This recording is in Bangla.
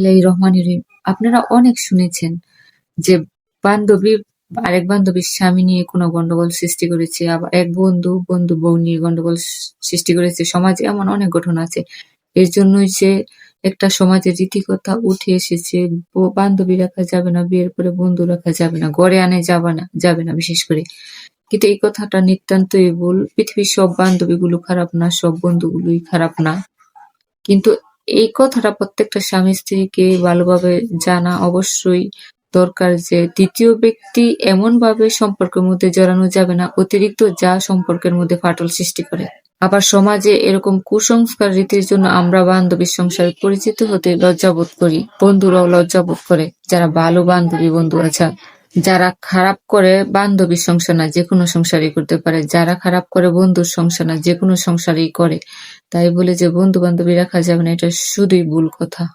রহমানির রহিম। আপনারা অনেক শুনেছেন যে বান্ধবী আরেক বান্ধবীর স্বামী নিয়ে কোনো গন্ডগোল সৃষ্টি করেছে, আবার এক বন্ধু বউ নিয়ে গন্ডগোল সৃষ্টি করেছে। সমাজে এমন অনেক ঘটনা আছে। এর জন্যই যে একটা সমাজের রীতিকথা উঠে এসেছে, বান্ধবী রাখা যাবে না, বিয়ের পরে বন্ধু রাখা যাবে না, ঘরে আনে যাবে না বিশেষ করে। কিন্তু এই কথাটা নিতান্তই ভুল। পৃথিবীর সব বান্ধবীগুলো খারাপ না, সব বন্ধুগুলোই খারাপ না। কিন্তু এই কথাটা প্রত্যেকটা স্বামী-স্ত্রীকে ভালোভাবে জানা অবশ্যই দরকার যে দ্বিতীয় ব্যক্তি এমনভাবে সম্পর্কের মধ্যে জড়ানো যাবে না অতিরিক্ত, যা সম্পর্কের মধ্যে ফাটল সৃষ্টি করে। আবার সমাজে এরকম কুসংস্কার রীতির জন্য আমরা বান্ধবীর সংসারে পরিচিত হতে লজ্জাবোধ করি, বন্ধুরাও লজ্জাবোধ করে। যারা ভালো বন্ধু আছে, যারা খারাপ করে বান্ধবীর সংসার না যেকোনো সংসারই করতে পারে, যারা খারাপ করে বন্ধুর সংসার না যেকোনো সংসারই করে। তাই বলে যে বন্ধু বান্ধবী রাখা যাবে না, এটা শুধুই ভুল কথা।